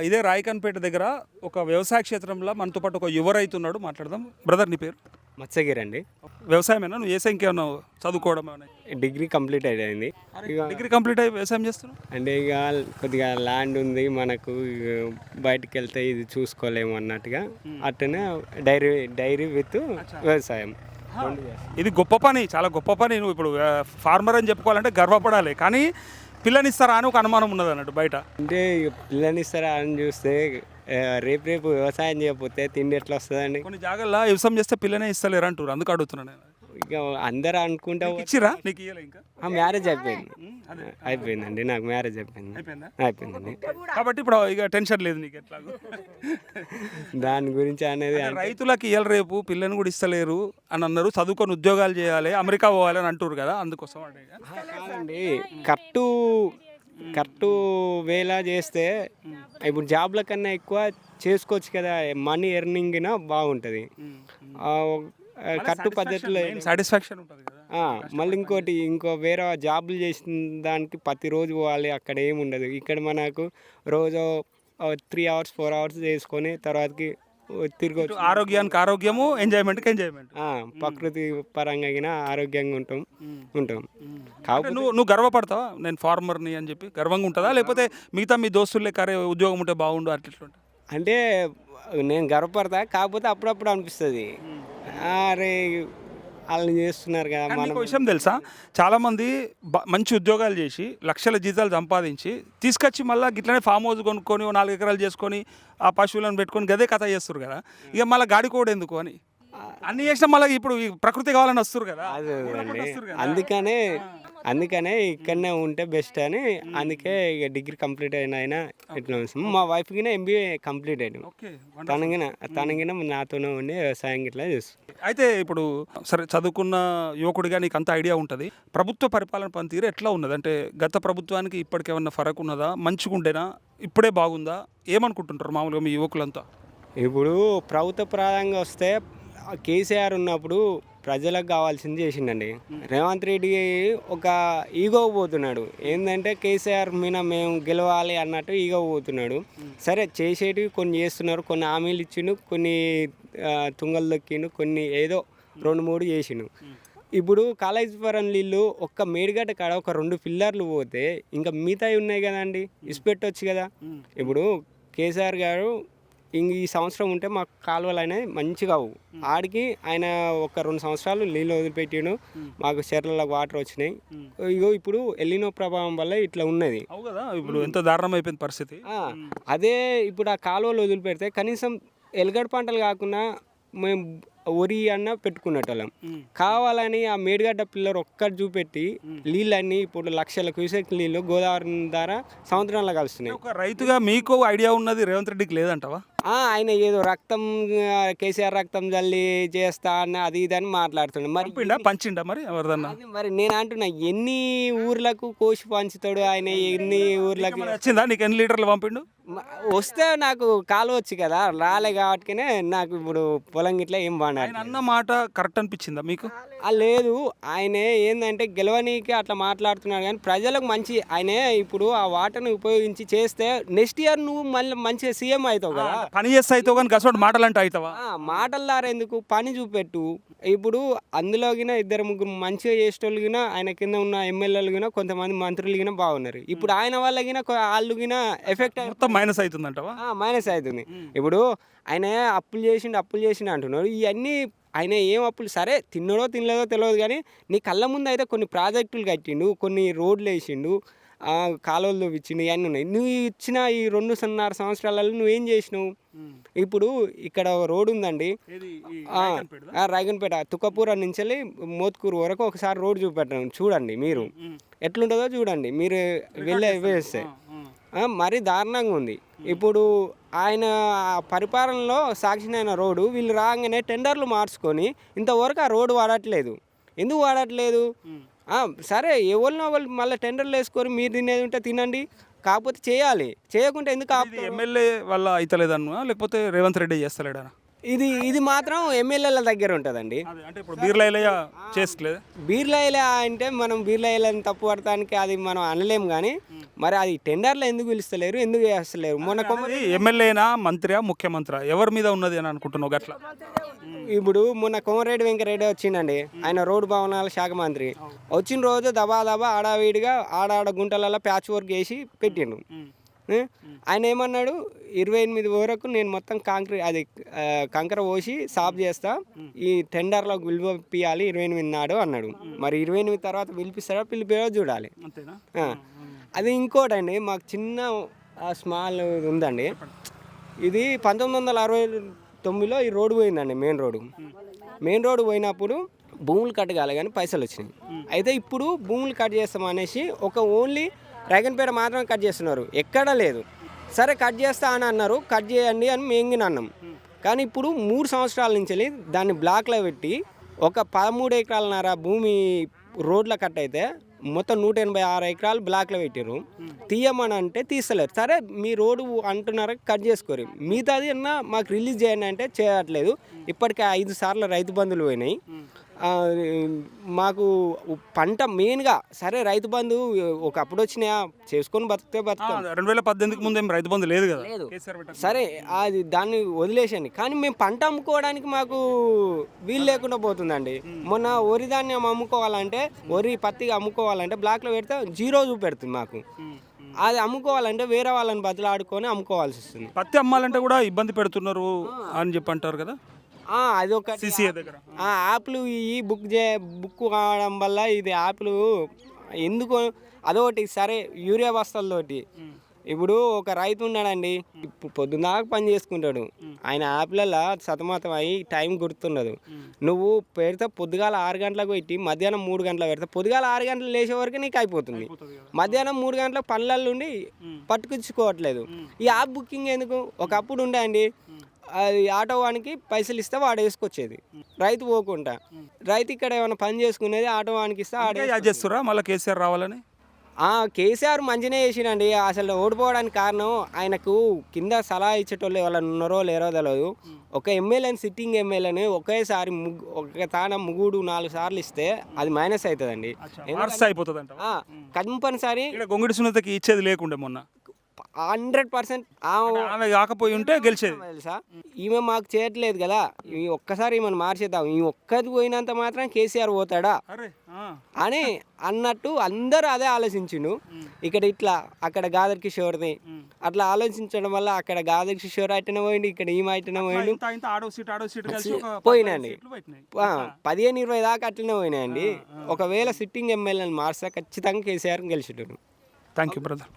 ఇదే రాయకన్పేట దగ్గర ఒక వ్యవసాయ క్షేత్రంలో మనతో పాటు ఒక యువ రైతు ఉన్నాడు. మాట్లాడదాం. బ్రదర్, నీ పేరు? మత్స్యగిరి అండి. వ్యవసాయమేనా? నువ్వు ఏ సంఖ్య ఉన్నావు? చదువుకోవడం ఏమైనా? డిగ్రీ కంప్లీట్ అయింది. ఇక డిగ్రీ కంప్లీట్ అయ్యి వ్యవసాయం చేస్తున్నావు? అంటే ఇక కొద్దిగా ల్యాండ్ ఉంది మనకు, బయటికి వెళ్తే ఇది చూసుకోలేము అన్నట్టుగా అట్టనే డైరీ విత్ వ్యవసాయం రెండు చేస్తాం. ఇది గొప్ప పని, చాలా గొప్ప పని. నువ్వు ఇప్పుడు ఫార్మర్ అని చెప్పుకోవాలంటే గర్వపడాలి. కానీ పిల్లనిస్తారా అని ఒక అనుమానం ఉన్నది అన్నట్టు బయట. అంటే ఇక పిల్లనిస్తారా అని చూస్తే రేపు వ్యవసాయం చేయకపోతే తిండి ఎట్లా వస్తుందండి? కొన్ని జాగాల్లో వ్యవసాయం చేస్తే పిల్లనే ఇస్తలేరు అంటారు. అందుకు అడుగుతున్నాను నేను. ఇక అందరూ అనుకుంటా. ఇచ్చిరా? నీకు ఇయ్యలే ఇంకా? మ్యారేజ్ అయిపోయిందండి. నాకు మ్యారేజ్ అయిపోయిందండి. కాబట్టి ఇప్పుడు ఇక టెన్షన్ లేదు నీకు ఎట్లాగో. దాని గురించి అనేది రైతులకు ఇయ్యాల రేపు పిల్లని కూడా ఇస్తలేరు అని అన్నారు. చదువుకొని ఉద్యోగాలు చేయాలి, అమెరికా పోవాలి అని అంటారు కదా, అందుకోసం అంటే. కాదండి, కరెక్టు వేలా చేస్తే ఇప్పుడు జాబ్ల కన్నా ఎక్కువ చేసుకోవచ్చు కదా, మనీ ఎర్నింగ్ బాగుంటుంది. కరెక్ట్ పద్ధతిలో సాటిస్ఫాక్షన్ ఉంటుంది కదా. మళ్ళీ ఇంకో వేరే జాబులు చేసిన దానికి ప్రతిరోజు పోవాలి, అక్కడ ఏమి ఉండదు. ఇక్కడ మనకు రోజు 3 hours 4 hours చేసుకొని తర్వాతకి తిరగవచ్చు. ఆరోగ్యానికి ఆరోగ్యము, ఎంజాయ్మెంట్కి ఎంజాయ్మెంట్. ప్రకృతి పరంగా ఆరోగ్యంగా ఉంటాం. కాబట్టి నువ్వు గర్వపడతావా నేను ఫార్మర్ని అని చెప్పి? గర్వంగా ఉంటుందా? లేకపోతే మిగతా మీ దోస్తులే కరే ఉద్యోగం ఉంటే బాగుండు అట్లా? అంటే నేను గర్వపడతా, కాకపోతే అప్పుడప్పుడు అనిపిస్తుంది, అరే వాళ్ళు చేస్తున్నారు కదా. మనకు విషయం తెలుసా, చాలామంది మంచి ఉద్యోగాలు చేసి లక్షల జీతాలు సంపాదించి తీసుకొచ్చి మళ్ళీ గిట్లనే ఫామ్ హౌస్ కొనుక్కొని 4 ఎకరాలు చేసుకొని ఆ పశువులను పెట్టుకొని గదే కథ చేస్తారు కదా. ఇక మళ్ళీ గాడి కూడా ఎందుకు అని అన్ని చేసినా మళ్ళీ ఇప్పుడు ప్రకృతి కావాలని వస్తారు కదా. అందుకనే ఇక్కడనే ఉంటే బెస్ట్ అని, అందుకే ఇక డిగ్రీ కంప్లీట్ అయినా ఇట్లా వస్తుంది. మా వైఫ్కి MBA కంప్లీట్ అయింది. తనగిన నాతోనే ఉండి వ్యవసాయం ఇట్లా చేస్తుంది. అయితే ఇప్పుడు సరే, చదువుకున్న యువకుడిగా నీకు అంత ఐడియా ఉంటుంది. ప్రభుత్వ పరిపాలన పనితీరు ఎట్లా ఉన్నది? అంటే గత ప్రభుత్వానికి ఇప్పటికేమన్నా ఫరక్ ఉన్నదా? మంచిగా ఉండేనా? ఇప్పుడే బాగుందా? ఏమనుకుంటుంటారు మామూలుగా మీ యువకులంతా? ఇప్పుడు ప్రభుత్వ ప్రధానంగా వస్తే కేసీఆర్ ఉన్నప్పుడు ప్రజలకు కావాల్సింది చేసిండండి. రేవంత్ రెడ్డి ఒక ఈగో పోతున్నాడు. ఏంటంటే కేసీఆర్ మీద మేము గెలవాలి అన్నట్టు ఈగో పోతున్నాడు. సరే, చేసేటివి కొన్ని చేస్తున్నారు, కొన్ని హామీలు ఇచ్చిండు, కొన్ని తుంగలు దొక్కిండు, కొన్ని ఏదో 2-3 చేసిండు. ఇప్పుడు కాళేశ్వరం నీళ్ళు ఒక్క మేడిగడ్డ కాడ ఒక 2 పిల్లర్లు పోతే ఇంకా మిగతాయి ఉన్నాయి కదండి, ఇసిపెట్టవచ్చు కదా. ఇప్పుడు కేసీఆర్ గారు ఈ సంవత్సరం ఉంటే మాకు కాలువలు అనేవి మంచిగా అవు, ఆడికి ఆయన ఒక 2 సంవత్సరాలు నీళ్ళు వదిలిపెట్టిండు, మాకు చెర్లకు వాటర్ వచ్చినాయి. ఇగో ఇప్పుడు ఎల్లినో ప్రభావం వల్ల ఇట్లా ఉన్నది. ఇప్పుడు ఎంత దారుణం అయిపోయింది పరిస్థితి. అదే ఇప్పుడు ఆ కాలువలు వదిలిపెడితే కనీసం ఎలుగడ పంటలు కాకుండా మేము వరి అన్న పెట్టుకునేటోళ్ళం. కావాలని ఆ మేడిగడ్డ పిల్లర్ ఒక్కటి చూపెట్టి నీళ్ళన్నీ ఇప్పుడు లక్షల క్యూసెక్ నీళ్ళు గోదావరి ద్వారా సముద్రంలో కలుస్తున్నాయి. ఒక రైతుగా మీకు ఐడియా ఉన్నది, రేవంత్ రెడ్డికి లేదంటవా? ఆయన ఏదో కేసీఆర్ రక్తం జల్లి చేస్తా అన్న అది ఇది అని మాట్లాడుతున్నాడు. పంచిండా మరి ఎవరిదన్నా? మరి నేను అంటున్నా, ఎన్ని ఊర్లకు కోసి పంచుతాడు ఆయన? ఎన్ని ఊర్లకు వచ్చిందా? నీకు ఎన్ని లీటర్లు పంపిండు? వస్తే నాకు కాలు వచ్చి కదా, రాలే కాబట్టినే నాకు ఇప్పుడు పొలం గిట్లా ఏం బాగా అన్న మాట కరెక్ట్ అనిపించిందా మీకు? లేదు, ఆయన ఏంటంటే గెలవనీకి అట్లా మాట్లాడుతున్నాడు, కానీ ప్రజలకు మంచి. ఆయన ఇప్పుడు ఆ వాటర్ని ఉపయోగించి చేస్తే నెక్స్ట్ ఇయర్ నువ్వు మళ్ళీ మంచిగా సీఎం అవుతావు కదా. పని చేస్తే అవుతావు కానీ గసోటి మాటలు అంటే అవుతావా? మాటల ద్వారా ఎందుకు, పని చూపెట్టు. ఇప్పుడు అందులో గిన 2-3 మంచిగా చేసేటోళ్ళు గిన, ఆయన కింద ఉన్న ఎమ్మెల్యేలు గిన, కొంతమంది మంత్రులు గిన బాగున్నారు. ఇప్పుడు ఆయన వల్ల గిన వాళ్ళు గిన ఎఫెక్ట్ మైనస్ అవుతుందంటవా? మైనస్ అవుతుంది. ఇప్పుడు ఆయన అప్పులు చేసిండు అంటున్నారు. ఇవన్నీ ఆయన ఏం అప్పులు, సరే తిన్నాడో తినలేదో తెలియదు, కానీ నీ కళ్ళ ముందు అయితే కొన్ని ప్రాజెక్టులు కట్టిండు, కొన్ని రోడ్లు వేసిండు, కాలువలు తవ్వించిండు, ఇవన్నీ ఉన్నాయి. నువ్వు ఇచ్చిన ఈ 2.5 సంవత్సరాలలో నువ్వేం చేసినావు? ఇప్పుడు ఇక్కడ రోడ్డు ఉందండి, రాయగన్పేట తుక్కపూర నుంచి వెళ్ళి మోత్కూరు వరకు ఒకసారి రోడ్డు చూపెట్టాను, చూడండి మీరు ఎట్లుంటుందో చూడండి, మీరు వేస్తే మరీ దారుణంగా ఉంది. ఇప్పుడు ఆయన పరిపాలనలో సాక్షినైన రోడ్డు వీళ్ళు రాగానే టెండర్లు మార్చుకొని ఇంతవరకు ఆ రోడ్డు వాడట్లేదు. ఎందుకు వాడట్లేదు? సరే, ఎవరినో వాళ్ళు మళ్ళీ టెండర్లు వేసుకొని మీరు తినేది ఉంటే తినండి, కాకపోతే చేయాలి. చేయకుంటే ఎందుకు? ఎమ్మెల్యే వల్ల అవుతలేదన్నా లేకపోతే రేవంత్ రెడ్డి చేస్తలేడా? ఇది మాత్రం ఎమ్మెల్యేల దగ్గర ఉంటుందండి. అదే అంటే ఇప్పుడు బీర్లయ్య చేసుకోలేదు. బీర్లైల అంటే మనం బీర్లైలని తప్పు పడటానికి అది మనం అనలేం కానీ మరి అది టెండర్లో ఎందుకు పిలుస్తలేరు, ఎందుకు చేస్తలేరు? మొన్న ఎమ్మెల్యేనా, మంత్రియా, ముఖ్యమంత్రి ఎవరి మీద ఉన్నది అని అనుకుంటున్నావు గట్లా? ఇప్పుడు మొన్న కోమరెడ్డి వెంకరెడ్డి వచ్చిండండి, ఆయన రోడ్డు భవనాల శాఖ మంత్రి. వచ్చిన రోజు దబా ఆడావిడిగా ఆడాడ గుంటలలో ప్యాచ్ వర్క్ వేసి పెట్టిండు. ఆయన ఏమన్నాడు, 28 వరకు నేను మొత్తం కంకర పోసి సాఫ్ చేస్తా, ఈ టెండర్లో పిలిపియాలి 28 నాడు అన్నాడు. మరి 28 తర్వాత పిలిపిస్తాడో పిలిపియో చూడాలి. అది ఇంకోటండి, మాకు చిన్న స్మాల్ ఉందండి. ఇది 1969లో ఈ రోడ్డు పోయిందండి, మెయిన్ రోడ్డు పోయినప్పుడు భూములు కట్టగాలి కానీ పైసలు వచ్చినాయి. అయితే ఇప్పుడు భూములు కట్ చేస్తాం అనేసి ఓన్లీ రైగన్పేట మాత్రమే కట్ చేస్తున్నారు, ఎక్కడా లేదు. సరే కట్ చేస్తా అని అన్నారు, కట్ చేయండి అని మేము అన్నాం. కానీ ఇప్పుడు 3 సంవత్సరాల నుంచి వెళ్ళి దాన్ని బ్లాక్లో పెట్టి ఒక 13 ఎకరాలన్నర భూమి రోడ్ల కట్ అయితే మొత్తం 186 ఎకరాలు బ్లాక్లో పెట్టారు. తీయమని అంటే తీస్తలేరు. సరే మీ రోడ్డు అంటున్నారు, కట్ చేసుకోరు, మిగతాది అన్నా మాకు రిలీజ్ చేయండి అంటే చేయట్లేదు. ఇప్పటికే 5 సార్లు రైతు బంధువులు పోయినాయి. మాకు పంట మెయిన్గా సరే రైతు బంధు ఒకప్పుడు వచ్చినాయా చేసుకొని బతికితే బతుకుతాం. 2018 ముందు ఏం రైతు బంధు లేదు కదా. సరే అది దాన్ని వదిలేసండి, కానీ మేము పంట అమ్ముకోవడానికి మాకు వీలు లేకుండా పోతుందండి. మొన్న వరి ధాన్యం అమ్ముకోవాలంటే, వరి పత్తి అమ్ముకోవాలంటే బ్లాక్లో పెడితే 0 చూపెడుతుంది మాకు. అది అమ్ముకోవాలంటే వేరే వాళ్ళని బదులాడుకొని అమ్ముకోవాల్సి వస్తుంది. పత్తి అమ్మాలంటే కూడా ఇబ్బంది పెడుతున్నారు అని చెప్పి అంటారు కదా. అదొక CCA దగ్గర యాప్లు ఈ బుక్ కావడం వల్ల ఇది యాప్లు ఎందుకు అదొకటి. సరే యూరియా బస్తాలతోటి ఇప్పుడు ఒక రైతు ఉన్నాడండి, ఇప్పుడు పొద్దున్నాక పని చేసుకుంటాడు, ఆయన యాప్లలో సతమతం అయ్యి టైం గుర్తుండదు. నువ్వు పెడితే పొద్దుగాల 6 గంటలకు పెట్టి మధ్యాహ్నం 3 గంటలకు పెడితే పొద్దుగాల 6 గంటలు లేచే వరకు నీకు అయిపోతుంది. మధ్యాహ్నం 3 గంటలకు పనులలో ఉండి పట్టుకుచ్చుకోవట్లేదు. ఈ యాప్ బుకింగ్ ఎందుకు? ఒకప్పుడు ఉండే అండి, అది ఆటో వానికి పైసలు ఇస్తే వాడు వేసుకొచ్చేది, రైతు పోకుండా. రైతు ఇక్కడ ఏమైనా పని చేసుకునేది ఆటో వానికి ఇస్తే చేస్తురా మళ్ళీ కేసీఆర్ రావాలని. కేసీఆర్ మంచిగానే చేసినండి. అసలు ఓడిపోవడానికి కారణం ఆయనకు కింద సలహా ఇచ్చేటోళ్ళు ఎవరైనా ఉన్నారో లేరో తెలియదు. ఒక ఎమ్మెల్యేని, సిట్టింగ్ ఎమ్మెల్యేని ఒకేసారి ఒక తాన 3-4 సార్లు ఇస్తే అది మైనస్ అవుతుందండి, అయిపోతుంది. కంపల్సరీ గొంగిడి సునీతకి ఇచ్చేది లేకుండే మొన్న 100% ఆమె కాకపోయి ఉంటే గెలిచేది. తెలుసా, ఈమె మాకు చేయట్లేదు కదా, ఈ ఒక్కసారి ఈమెను మార్చేద్దాం, ఈ ఒక్కది పోయినంత మాత్రం కేసీఆర్ పోతాడా అని అన్నట్టు అందరూ అదే ఆలోచించిండు. ఇక్కడ ఇట్లా అక్కడ గాదర్ కిషోర్ది అట్లా ఆలోచించడం వల్ల అక్కడ గాదర్ కిషోర్ అయితేనే పోయిండు, ఇక్కడ ఈమె అయితేనే పోయిండు, పోయినండి. 15-20 దాకా అట్లనే పోయినాయండి. ఒకవేళ సిట్టింగ్ ఎమ్మెల్యేని మార్చా ఖచ్చితంగా కేసీఆర్ గెలిచేటోడు. Thank you brother.